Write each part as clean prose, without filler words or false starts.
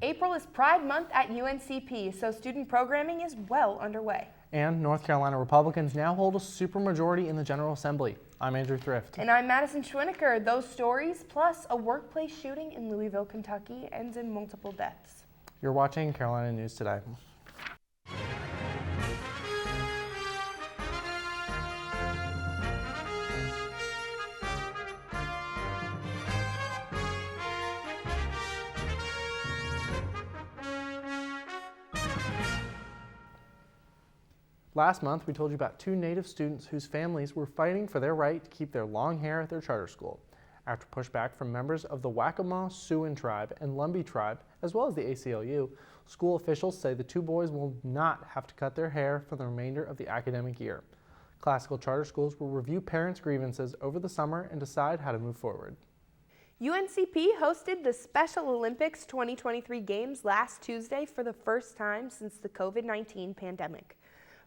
April is Pride Month at UNCP, so student programming is well underway. And North Carolina Republicans now hold a supermajority in the General Assembly. I'm Andrew Thrift. And I'm Madison Schwinneker. Those stories, plus a workplace shooting in Louisville, Kentucky, ends in multiple deaths. You're watching Carolina News Today. Last month, we told you about two Native students whose families were fighting for their right to keep their long hair at their charter school. After pushback from members of the Waccamaw Siouan tribe and Lumbee tribe, as well as the ACLU, school officials say the two boys will not have to cut their hair for the remainder of the academic year. Classical charter schools will review parents' grievances over the summer and decide how to move forward. UNCP hosted the Special Olympics 2023 Games last Tuesday for the first time since the COVID-19 pandemic.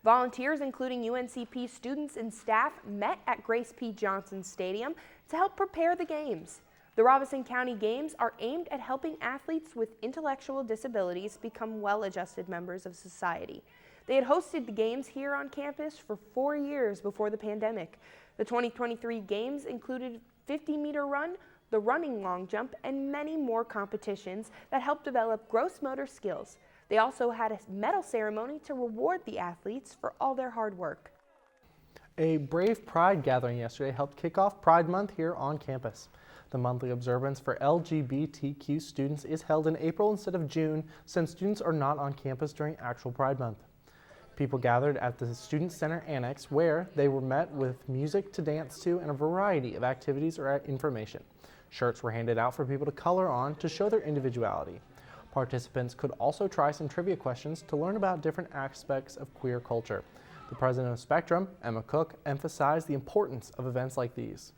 Volunteers, including UNCP students and staff, met at Grace P. Johnson Stadium to help prepare the games. The Robeson County Games are aimed at helping athletes with intellectual disabilities become well-adjusted members of society. They had hosted the games here on campus for 4 years before the pandemic. The 2023 Games included 50-meter run, the running long jump, and many more competitions that helped develop gross motor skills. They also had a medal ceremony to reward the athletes for all their hard work. A Brave Pride gathering yesterday helped kick off Pride Month here on campus. The monthly observance for LGBTQ students is held in April instead of June, since students are not on campus during actual Pride Month. People gathered at the Student Center Annex, where they were met with music to dance to and a variety of activities or information. Shirts were handed out for people to color on to show their individuality. Participants could also try some trivia questions to learn about different aspects of queer culture. The president of Spectrum, Emma Cook, emphasized the importance of events like these.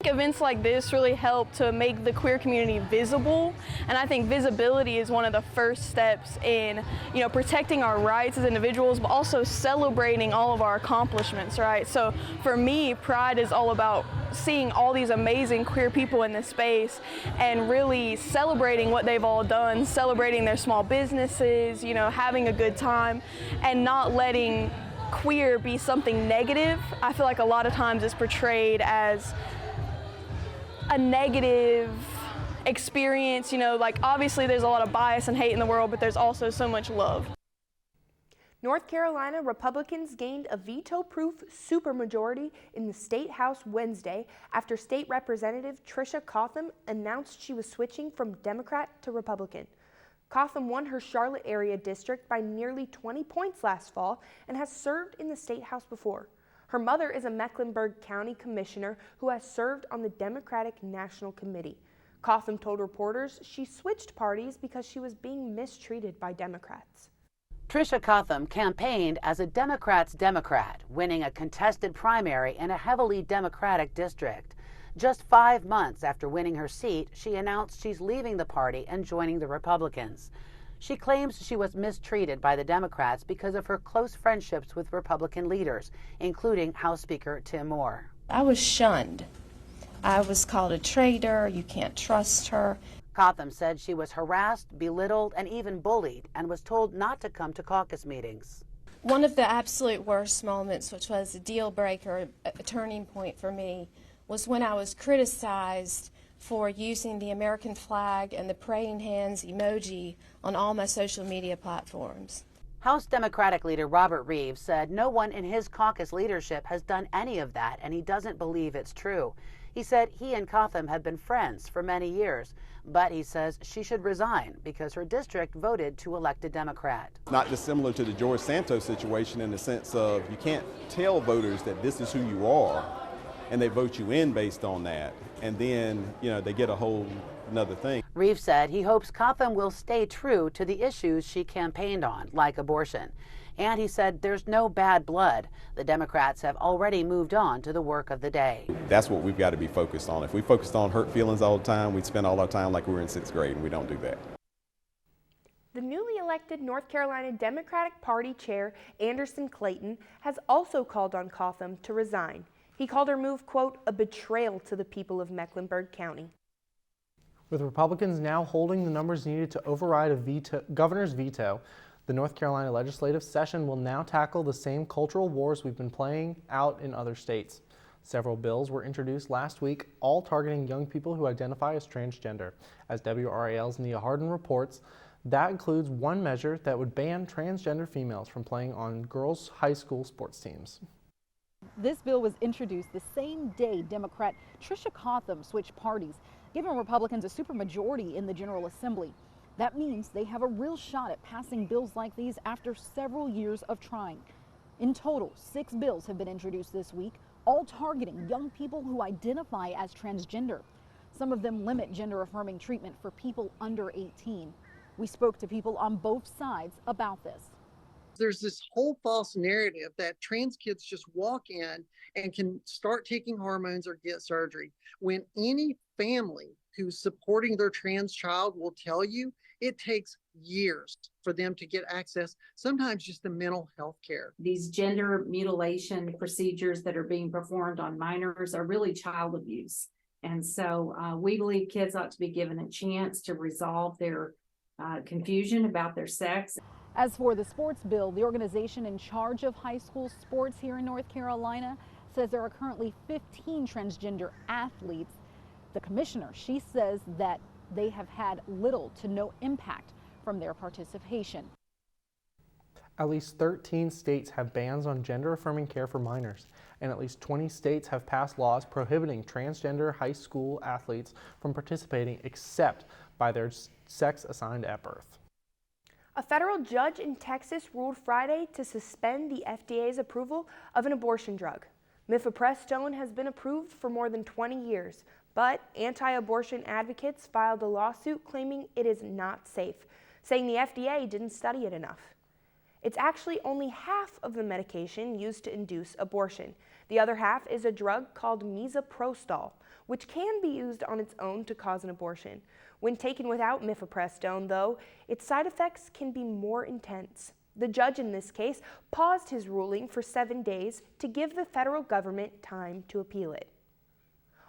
Events like this really help to make the queer community visible, and I think visibility is one of the first steps in, protecting our rights as individuals, but also celebrating all of our accomplishments, right? So for me, Pride is all about seeing all these amazing queer people in this space and really celebrating what they've all done, celebrating their small businesses, having a good time, and not letting queer be something negative. I feel like a lot of times it's portrayed as a negative experience, obviously there's a lot of bias and hate in the world, but there's also so much love. North Carolina Republicans gained a veto-proof supermajority in the State House Wednesday after State Representative Tricia Cotham announced she was switching from Democrat to Republican. Cotham won her Charlotte area district by nearly 20 points last fall and has served in the State House before. Her mother is a Mecklenburg County commissioner who has served on the Democratic National Committee. Cotham told reporters she switched parties because she was being mistreated by Democrats. Tricia Cotham campaigned as a Democrat's Democrat, winning a contested primary in a heavily Democratic district. Just 5 months after winning her seat, she announced she's leaving the party and joining the Republicans. She claims she was mistreated by the Democrats because of her close friendships with Republican leaders, including House Speaker Tim Moore. I was shunned. I was called a traitor. You can't trust her. Cotham said she was harassed, belittled, and even bullied, and was told not to come to caucus meetings. One of the absolute worst moments, which was a deal breaker, a turning point for me, was when I was criticized for using the American flag and the praying hands emoji on all my social media platforms. House Democratic leader Robert Reeves said no one in his caucus leadership has done any of that, and he doesn't believe it's true. He said he and Cotham have been friends for many years, but he says she should resign because her district voted to elect a Democrat. Not dissimilar to the George Santos situation in the sense of you can't tell voters that this is who you are, and they vote you in based on that, and then they get a whole another thing. Reeves said he hopes Cotham will stay true to the issues she campaigned on, like abortion. And he said there's no bad blood. The Democrats have already moved on to the work of the day. That's what we've got to be focused on. If we focused on hurt feelings all the time, we'd spend all our time like we were in 6th grade, and we don't do that. The newly elected North Carolina Democratic Party Chair Anderson Clayton has also called on Cotham to resign. He called her move, quote, a betrayal to the people of Mecklenburg County. With Republicans now holding the numbers needed to override a governor's veto, the North Carolina legislative session will now tackle the same cultural wars we've been playing out in other states. Several bills were introduced last week, all targeting young people who identify as transgender. As WRAL's Nia Harden reports, that includes one measure that would ban transgender females from playing on girls' high school sports teams. This bill was introduced the same day Democrat Tricia Cotham switched parties, giving Republicans a supermajority in the General Assembly. That means they have a real shot at passing bills like these after several years of trying. In total, 6 bills have been introduced this week, all targeting young people who identify as transgender. Some of them limit gender-affirming treatment for people under 18. We spoke to people on both sides about this. There's this whole false narrative that trans kids just walk in and can start taking hormones or get surgery, when any family who's supporting their trans child will tell you it takes years for them to get access, sometimes just to mental health care. These gender mutilation procedures that are being performed on minors are really child abuse. And so we believe kids ought to be given a chance to resolve their confusion about their sex. As for the sports bill, the organization in charge of high school sports here in North Carolina says there are currently 15 transgender athletes. The commissioner, she says that they have had little to no impact from their participation. At least 13 states have bans on gender-affirming care for minors, and at least 20 states have passed laws prohibiting transgender high school athletes from participating except by their sex assigned at birth. A federal judge in Texas ruled Friday to suspend the FDA's approval of an abortion drug. Mifepristone has been approved for more than 20 years, but anti-abortion advocates filed a lawsuit claiming it is not safe, saying the FDA didn't study it enough. It's actually only half of the medication used to induce abortion. The other half is a drug called misoprostol, which can be used on its own to cause an abortion. When taken without mifepristone, though, its side effects can be more intense. The judge in this case paused his ruling for 7 days to give the federal government time to appeal it.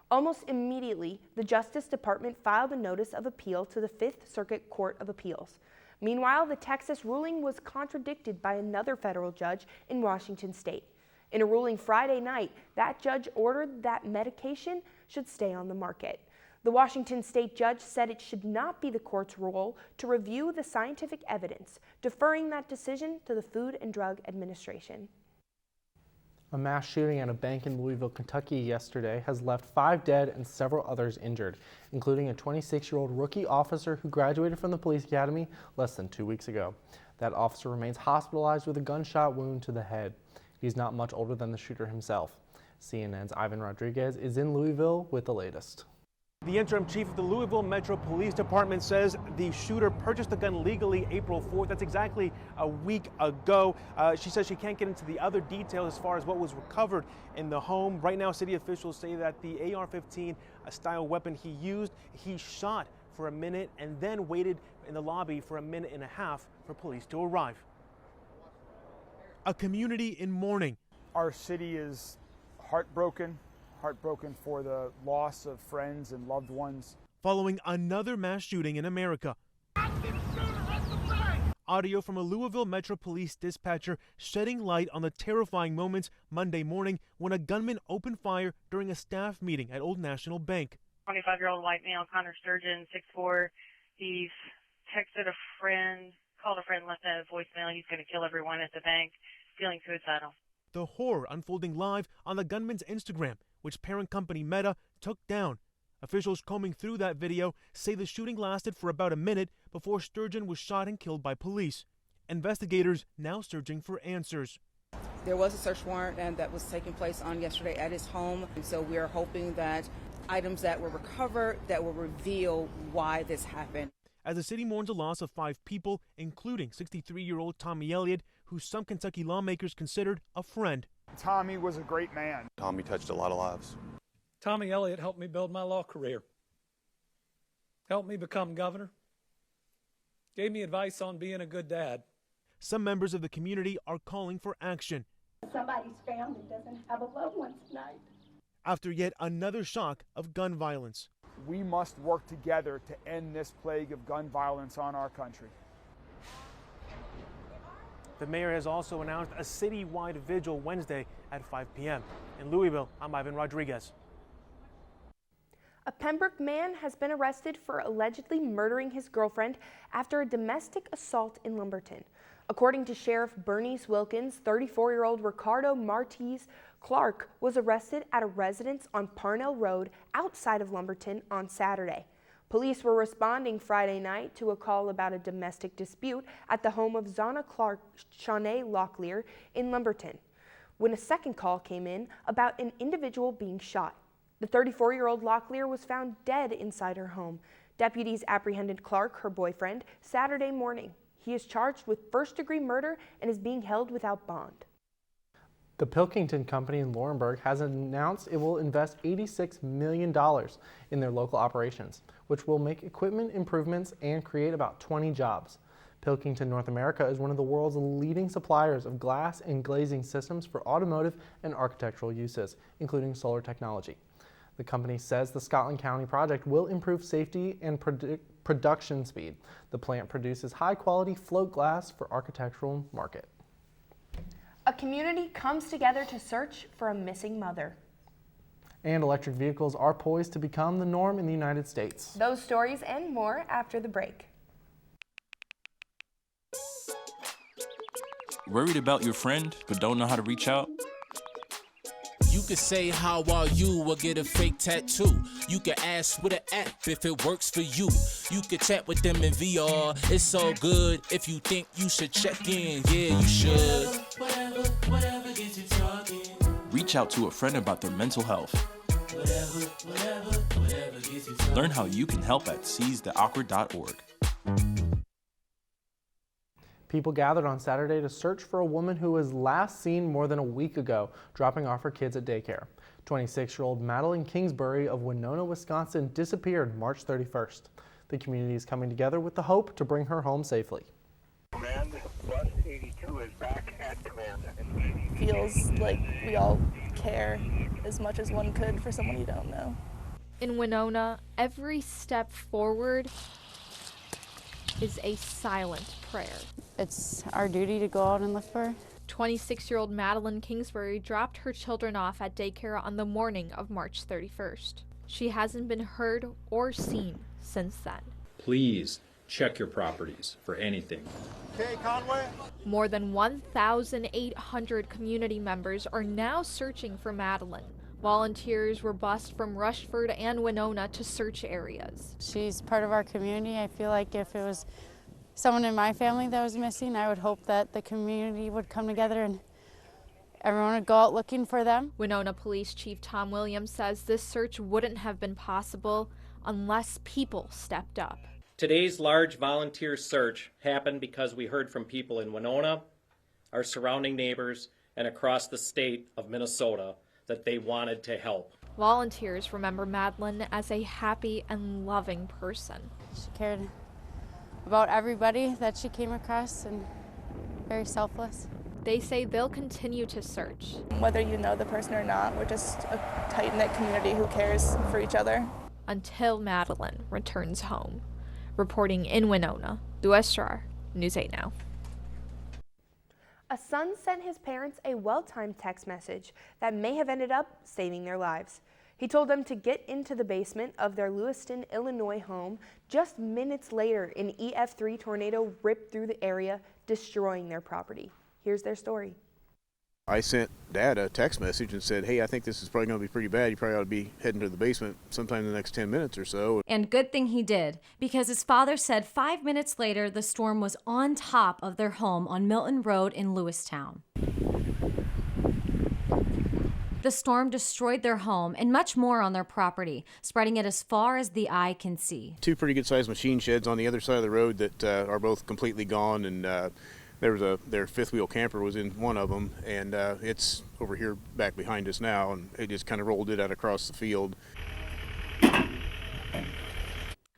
Almost immediately, the Justice Department filed a notice of appeal to the Fifth Circuit Court of Appeals. Meanwhile, the Texas ruling was contradicted by another federal judge in Washington state. In a ruling Friday night, that judge ordered that medication should stay on the market. The Washington state judge said it should not be the court's role to review the scientific evidence, deferring that decision to the Food and Drug Administration. A mass shooting at a bank in Louisville, Kentucky yesterday has left 5 dead and several others injured, including a 26-year-old rookie officer who graduated from the police academy less than 2 weeks ago. That officer remains hospitalized with a gunshot wound to the head. He's not much older than the shooter himself. CNN's Ivan Rodriguez is in Louisville with the latest. The interim chief of the Louisville Metro Police Department says the shooter purchased the gun legally April 4th. That's exactly a week ago. She says she can't get into the other details as far as what was recovered in the home. Right now, city officials say that the AR-15 style weapon he used, he shot for a minute and then waited in the lobby for a minute and a half for police to arrive. A community in mourning. Our city is heartbroken for the loss of friends and loved ones. Following another mass shooting in America. Audio from a Louisville Metro Police dispatcher shedding light on the terrifying moments Monday morning when a gunman opened fire during a staff meeting at Old National Bank. 25-year-old white male, Connor Sturgeon, 6'4". He's texted a friend, called a friend, left a voicemail. He's going to kill everyone at the bank, feeling suicidal. The horror unfolding live on the gunman's Instagram, which parent company Meta took down. Officials combing through that video say the shooting lasted for about a minute before Sturgeon was shot and killed by police. Investigators now searching for answers. There was a search warrant and that was taking place on yesterday at his home, and so we are hoping that items that were recovered that will reveal why this happened. As the city mourns the loss of 5 people, including 63-year-old Tommy Elliott, who some Kentucky lawmakers considered a friend. Tommy was a great man. Tommy touched a lot of lives. Tommy Elliott helped me build my law career, helped me become governor, gave me advice on being a good dad. Some members of the community are calling for action. Somebody's family doesn't have a loved one tonight. After yet another shock of gun violence. We must work together to end this plague of gun violence on our country. The mayor has also announced a citywide vigil Wednesday at 5 p.m. In Louisville, I'm Ivan Rodriguez. A Pembroke man has been arrested for allegedly murdering his girlfriend after a domestic assault in Lumberton. According to Sheriff Bernice Wilkins, 34-year-old Ricardo Martiz Clark was arrested at a residence on Parnell Road outside of Lumberton on Saturday. Police were responding Friday night to a call about a domestic dispute at the home of Zana Clark Shawnee Locklear in Lumberton, when a second call came in about an individual being shot. The 34-year-old Locklear was found dead inside her home. Deputies apprehended Clark, her boyfriend, Saturday morning. He is charged with first-degree murder and is being held without bond. The Pilkington Company in Laurinburg has announced it will invest $86 million in their local operations, which will make equipment improvements and create about 20 jobs. Pilkington North America is one of the world's leading suppliers of glass and glazing systems for automotive and architectural uses, including solar technology. The company says the Scotland County project will improve safety and production speed. The plant produces high-quality float glass for architectural market. A community comes together to search for a missing mother. And electric vehicles are poised to become the norm in the United States. Those stories and more after the break. Worried about your friend but don't know how to reach out? You could say how are you or get a fake tattoo. You could ask with an app if it works for you. You could chat with them in VR. It's all good if you think you should check in. Yeah, you should. Whatever gets you talking. Reach out to a friend about their mental health. Whatever gets you talking. Learn how you can help at seizetheawkward.org. People gathered on Saturday to search for a woman who was last seen more than a week ago, dropping off her kids at daycare. 26-year-old Madeline Kingsbury of Winona, Wisconsin disappeared March 31st. The community is coming together with the hope to bring her home safely. Command, Bus 82 is back at command. Feels like we all care as much as one could for someone you don't know. In Winona, every step forward is a silent prayer. It's our duty to go out and look for her. 26-year-old Madeline Kingsbury dropped her children off at daycare on the morning of March 31st. She hasn't been heard or seen since then. Please check your properties for anything. Okay, Conway. More than 1,800 community members are now searching for Madeline. Volunteers were bused from Rushford and Winona to search areas. She's part of our community. I feel like if it was someone in my family that was missing, I would hope that the community would come together and everyone would go out looking for them. Winona Police Chief Tom Williams says this search wouldn't have been possible unless people stepped up. Today's large volunteer search happened because we heard from people in Winona, our surrounding neighbors, and across the state of Minnesota that they wanted to help. Volunteers remember Madeline as a happy and loving person. She cared about everybody that she came across and very selfless. They say they'll continue to search. Whether you know the person or not, we're just a tight-knit community who cares for each other. Until Madeline returns home. Reporting in Winona, Lou Estrar, News 8 Now. A son sent his parents a well-timed text message that may have ended up saving their lives. He told them to get into the basement of their Lewiston, Illinois home. Just minutes later, an EF3 tornado ripped through the area, destroying their property. Here's their story. I sent Dad a text message and said, hey, I think this is probably going to be pretty bad. You probably ought to be heading to the basement sometime in the next 10 minutes or so. And good thing he did, because his father said 5 minutes later the storm was on top of their home on Milton Road in Lewistown. The storm destroyed their home and much more on their property, spreading it as far as the eye can see. 2 pretty good-sized machine sheds on the other side of the road that are both completely gone, and their fifth-wheel camper was in one of them, and it's over here back behind us now, and it just kind of rolled it out across the field.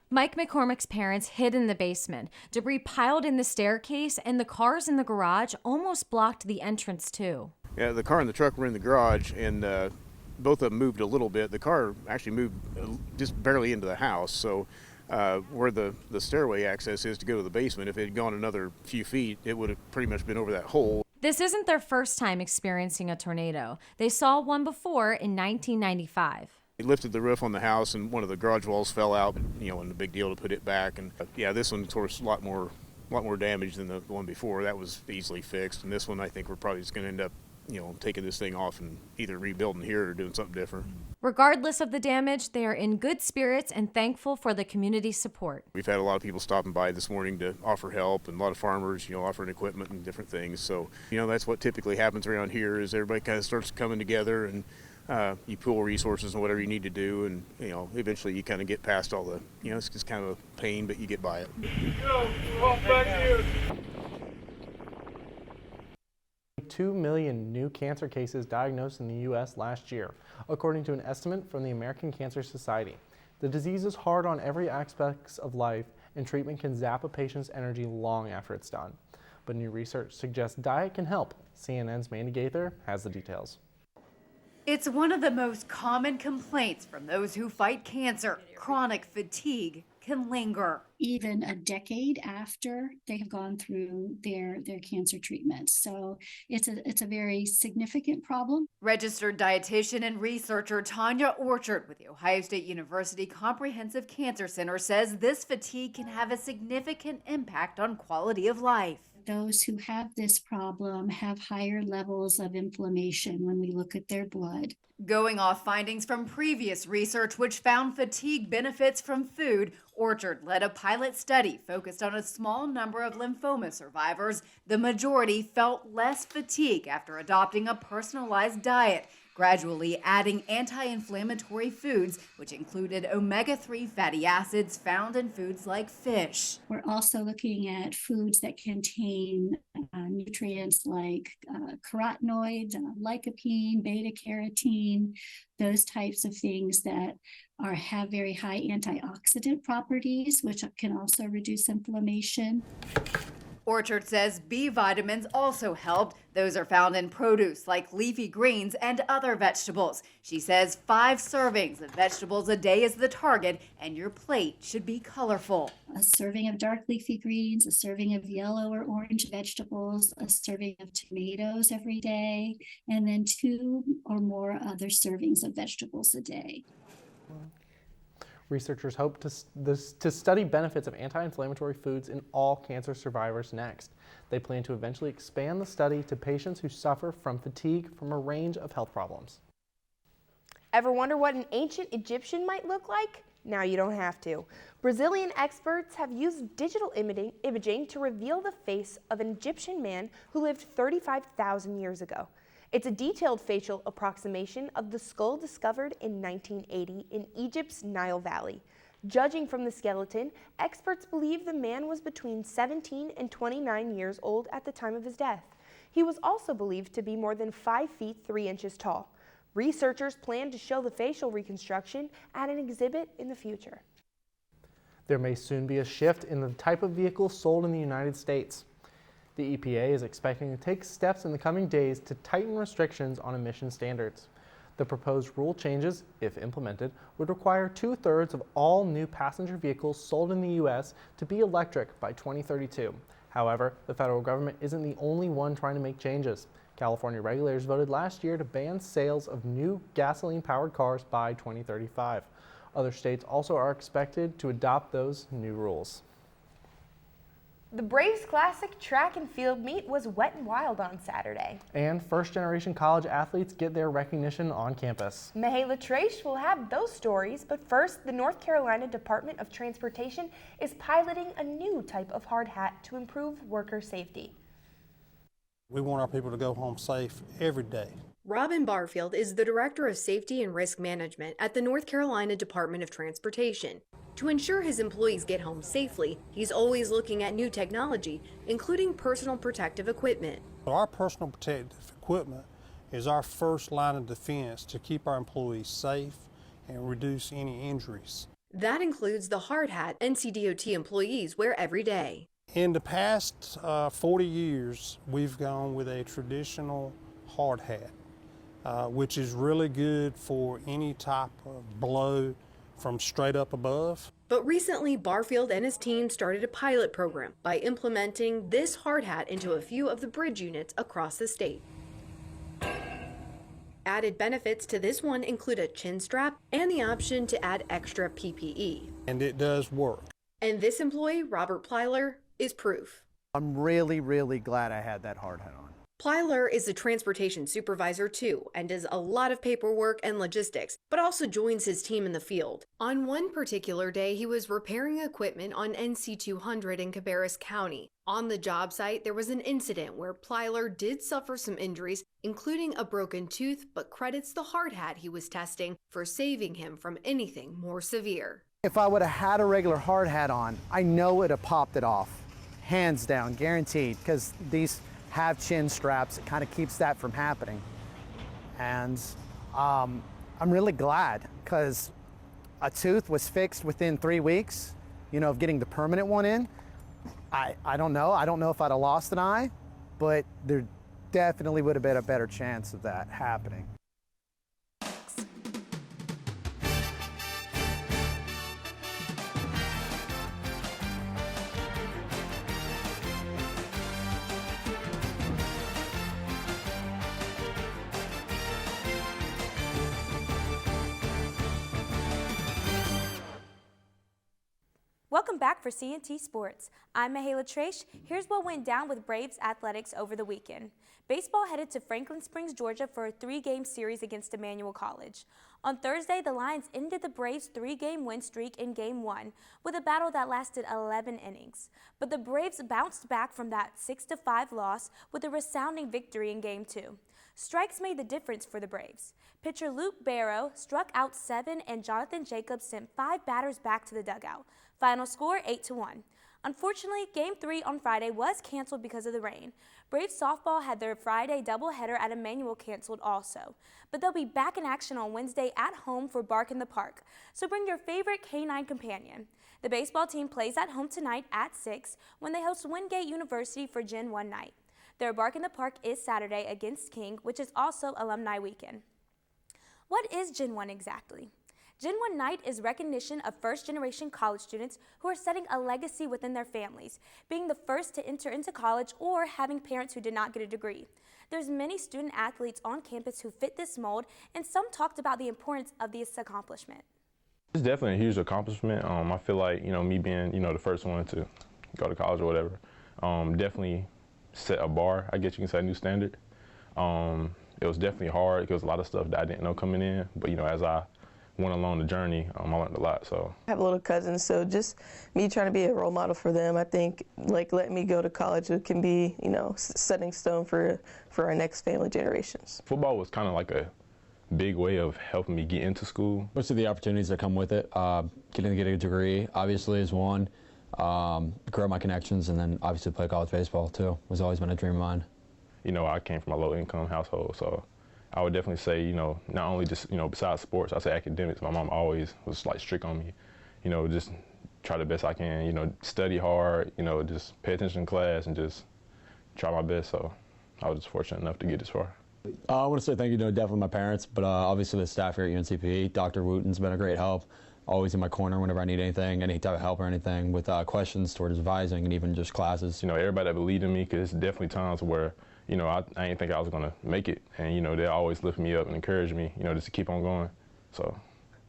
Mike McCormick's parents hid in the basement. Debris piled in the staircase, and the cars in the garage almost blocked the entrance too. Yeah, the car and the truck were in the garage, and both of them moved a little bit. The car actually moved just barely into the house. So where the stairway access is to go to the basement, if it had gone another few feet, it would have pretty much been over that hole. This isn't their first time experiencing a tornado. They saw one before in 1995. It lifted the roof on the house and one of the garage walls fell out, and a big deal to put it back. And yeah, this one took a lot more damage than the one before. That was easily fixed. And this one, I think we're probably just going to end up, taking this thing off and either rebuilding here or doing something different. Regardless of the damage, they are in good spirits and thankful for the community support. We've had a lot of people stopping by this morning to offer help, and a lot of farmers, offering equipment and different things. So, that's what typically happens around here is everybody kind of starts coming together and you pool resources and whatever you need to do, and eventually you kind of get past all the, it's just kind of a pain, but you get by it. Walk back here. 2 million new cancer cases diagnosed in the U.S. last year, according to an estimate from the American Cancer Society. The disease is hard on every aspect of life, and treatment can zap a patient's energy long after it's done. But new research suggests diet can help. CNN's Mandy Gaither has the details. It's one of the most common complaints from those who fight cancer. Chronic fatigue can linger. Even a decade after they have gone through their cancer treatment. So it's a very significant problem. Registered dietitian and researcher Tanya Orchard with the Ohio State University Comprehensive Cancer Center says this fatigue can have a significant impact on quality of life. Those who have this problem have higher levels of inflammation when we look at their blood. Going off findings from previous research which found fatigue benefits from food, Orchard led a pilot study focused on a small number of lymphoma survivors. The majority felt less fatigue after adopting a personalized diet, gradually adding anti-inflammatory foods, which included omega-3 fatty acids found in foods like fish. We're also looking at foods that contain nutrients like carotenoids, lycopene, beta-carotene, those types of things that have very high antioxidant properties, which can also reduce inflammation. Orchard says B vitamins also helped. Those are found in produce like leafy greens and other vegetables. She says 5 servings of vegetables a day is the target, and your plate should be colorful. A serving of dark leafy greens, a serving of yellow or orange vegetables, a serving of tomatoes every day, and then 2 or more other servings of vegetables a day. Researchers hope to study benefits of anti-inflammatory foods in all cancer survivors next. They plan to eventually expand the study to patients who suffer from fatigue from a range of health problems. Ever wonder what an ancient Egyptian might look like? Now you don't have to. Brazilian experts have used digital imaging to reveal the face of an Egyptian man who lived 35,000 years ago. It's a detailed facial approximation of the skull discovered in 1980 in Egypt's Nile Valley. Judging from the skeleton, experts believe the man was between 17 and 29 years old at the time of his death. He was also believed to be more than 5 feet 3 inches tall. Researchers plan to show the facial reconstruction at an exhibit in the future. There may soon be a shift in the type of vehicle sold in the United States. The EPA is expecting to take steps in the coming days to tighten restrictions on emission standards. The proposed rule changes, if implemented, would require 2/3 of all new passenger vehicles sold in the U.S. to be electric by 2032. However, the federal government isn't the only one trying to make changes. California regulators voted last year to ban sales of new gasoline-powered cars by 2035. Other states also are expected to adopt those new rules. The Braves Classic track and field meet was wet and wild on Saturday. And first-generation college athletes get their recognition on campus. Mihaela Traish will have those stories, but first, the North Carolina Department of Transportation is piloting a new type of hard hat to improve worker safety. We want our people to go home safe every day. Robin Barfield is the Director of Safety and Risk Management at the North Carolina Department of Transportation. To ensure his employees get home safely, he's always looking at new technology, including personal protective equipment. Our personal protective equipment is our first line of defense to keep our employees safe and reduce any injuries. That includes the hard hat NCDOT employees wear every day. In the past 40 years, we've gone with a traditional hard hat. which is really good for any type of blow from straight up above. But recently, Barfield and his team started a pilot program by implementing this hard hat into a few of the bridge units across the state. Added benefits to this one include a chin strap and the option to add extra PPE. And it does work. And this employee, Robert Plyler, is proof. I'm really, really glad I had that hard hat on. Plyler is a transportation supervisor too and does a lot of paperwork and logistics, but also joins his team in the field. On one particular day, he was repairing equipment on NC 200 in Cabarrus County. On the job site, there was an incident where Plyler did suffer some injuries, including a broken tooth, but credits the hard hat he was testing for saving him from anything more severe. If I would have had a regular hard hat on, I know it would have popped it off. Hands down, guaranteed, because these have chin straps. It kind of keeps that from happening. And I'm really glad, because a tooth was fixed within 3 weeks, of getting the permanent one in. I don't know. I don't know if I'd have lost an eye, but there definitely would have been a better chance of that happening. Welcome back for CNT Sports. I'm Mahala Trache. Here's what went down with Braves athletics over the weekend. Baseball headed to Franklin Springs, Georgia for a 3-game series against Emmanuel College. On Thursday, the Lions ended the Braves' 3-game win streak in Game 1 with a battle that lasted 11 innings. But the Braves bounced back from that 6-5 loss with a resounding victory in Game 2. Strikes made the difference for the Braves. Pitcher Luke Barrow struck out 7 and Jonathan Jacobs sent 5 batters back to the dugout. Final score 8-1. Unfortunately, Game 3 on Friday was canceled because of the rain. Braves softball had their Friday doubleheader at Emmanuel canceled also. But they'll be back in action on Wednesday at home for Bark in the Park. So bring your favorite canine companion. The baseball team plays at home tonight at 6 when they host Wingate University for Gen 1 night. Their Bark in the Park is Saturday against King, which is also Alumni Weekend. What is Gen 1 exactly? Gen 1 Night is recognition of first-generation college students who are setting a legacy within their families, being the first to enter into college or having parents who did not get a degree. There's many student athletes on campus who fit this mold, and some talked about the importance of this accomplishment. It's definitely a huge accomplishment. I feel like, me being, the first one to go to college or whatever, definitely set a bar, I guess you can say, a new standard. It was definitely hard because a lot of stuff that I didn't know coming in, but, as I went along the journey, I learned a lot. So I have little cousins, so just me trying to be a role model for them, I think, letting me go to college, it can be, setting stone for our next family generations. Football was kind of like a big way of helping me get into school. Most of the opportunities that come with it, getting to get a degree, obviously, is one. Grow my connections, and then obviously play college baseball too. Was always been a dream of mine. I came from a low-income household, so I would definitely say, not only just, besides sports, I say academics. My mom always was strict on me, just try the best I can, study hard, just pay attention in class and just try my best. So I was just fortunate enough to get this far. I want to say thank you to definitely my parents, but obviously the staff here at UNCP. Dr. Wooten's been a great help, always in my corner whenever I need anything, any type of help or anything with questions towards advising and even just classes. Everybody that believed in me, because there's definitely times where I didn't think I was going to make it. And, they always lift me up and encourage me, just to keep on going. So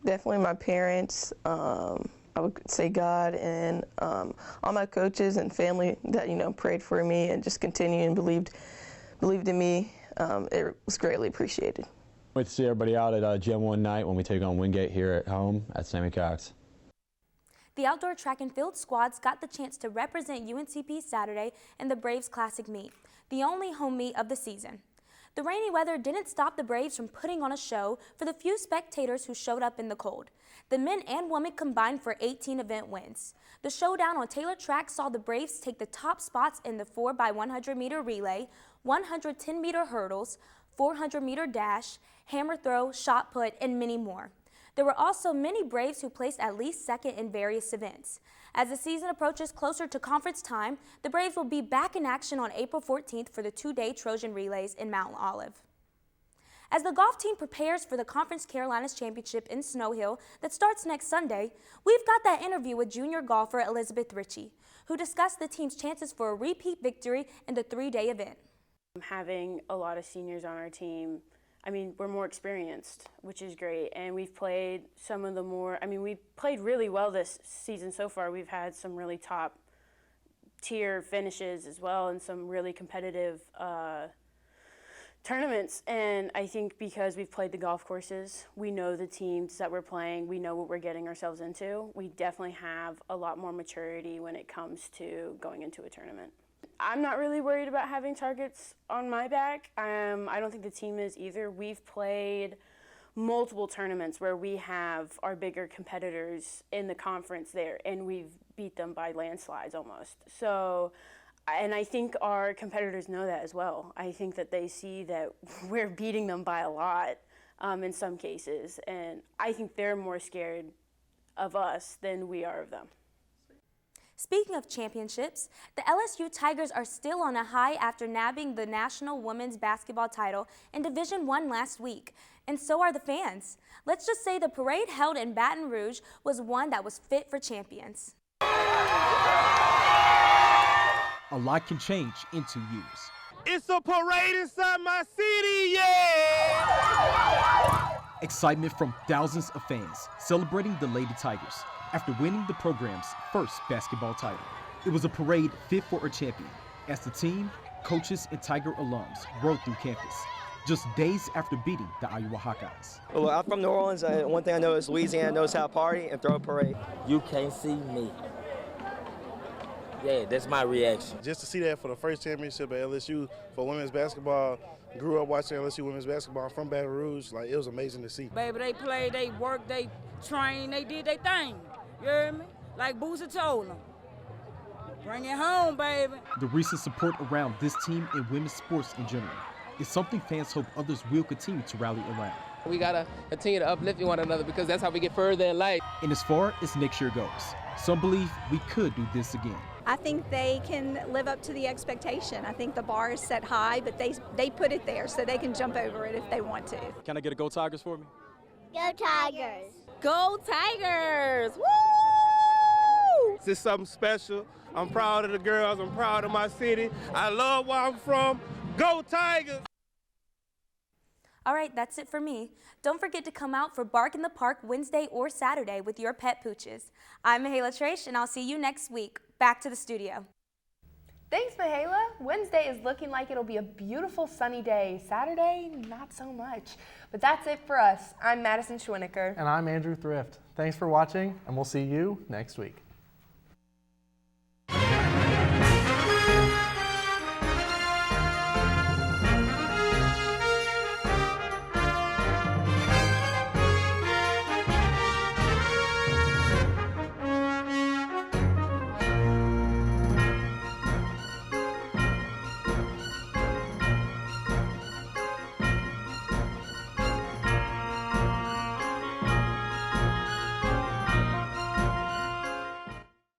definitely my parents, I would say God, and all my coaches and family that, prayed for me and just continued and believed in me. It was greatly appreciated. Wait to see everybody out at Gen 1 night when we take on Wingate here at home at Sammy Cox. The outdoor track and field squads got the chance to represent UNCP Saturday in the Braves Classic meet, the only home meet of the season. The rainy weather didn't stop the Braves from putting on a show for the few spectators who showed up in the cold. The men and women combined for 18 event wins. The showdown on Taylor Track saw the Braves take the top spots in the 4x100 meter relay, 110 meter hurdles, 400 meter dash, hammer throw, shot put, and many more. There were also many Braves who placed at least second in various events. As the season approaches closer to conference time, the Braves will be back in action on April 14th for the 2-day Trojan Relays in Mount Olive. As the golf team prepares for the Conference Carolinas Championship in Snow Hill that starts next Sunday, we've got that interview with junior golfer Elizabeth Ritchie, who discussed the team's chances for a repeat victory in the 3-day event. Having a lot of seniors on our team, I mean, we're more experienced, which is great, and we've played some of the more, I mean, we played really well this season so far. We've had some really top tier finishes as well and some really competitive tournaments, and I think because we've played the golf courses, we know the teams that we're playing, we know what we're getting ourselves into. We definitely have a lot more maturity when it comes to going into a tournament. I'm not really worried about having targets on my back. I don't think the team is either. We've played multiple tournaments where we have our bigger competitors in the conference there, and we've beat them by landslides almost. So, and I think our competitors know that as well. I think that they see that we're beating them by a lot in some cases, and I think they're more scared of us than we are of them. Speaking of championships, the LSU Tigers are still on a high after nabbing the national women's basketball title in Division I last week, and so are the fans. Let's just say the parade held in Baton Rouge was one that was fit for champions. A lot can change in 2 years. It's a parade inside my city, yeah! Excitement from thousands of fans celebrating the Lady Tigers after winning the program's first basketball title. It was a parade fit for a champion as the team, coaches, and Tiger alums rode through campus just days after beating the Iowa Hawkeyes. Well, I'm from New Orleans. One thing I know is Louisiana knows how to party and throw a parade. You can't see me. Yeah, that's my reaction. Just to see that for the first championship at LSU for women's basketball, grew up watching LSU women's basketball from Baton Rouge. Like, it was amazing to see. Baby, they played, they worked, they trained, they did their thing. You hear me? Like Boosie told them. Bring it home, baby. The recent support around this team and women's sports in general is something fans hope others will continue to rally around. We gotta continue to uplift one another because that's how we get further in life. And as far as next year goes, some believe we could do this again. I think they can live up to the expectation. I think the bar is set high, but they put it there so they can jump over it if they want to. Can I get a Go Tigers for me? Go Tigers! Go Tigers! Woo! This is something special. I'm proud of the girls. I'm proud of my city. I love where I'm from. Go Tigers! All right, that's it for me. Don't forget to come out for Bark in the Park Wednesday or Saturday with your pet pooches. I'm Mahala Trash, and I'll see you next week. Back to the studio. Thanks, Mahala. Wednesday is looking like it'll be a beautiful sunny day. Saturday, not so much. But that's it for us. I'm Madison Schwinniker. And I'm Andrew Thrift. Thanks for watching, and we'll see you next week.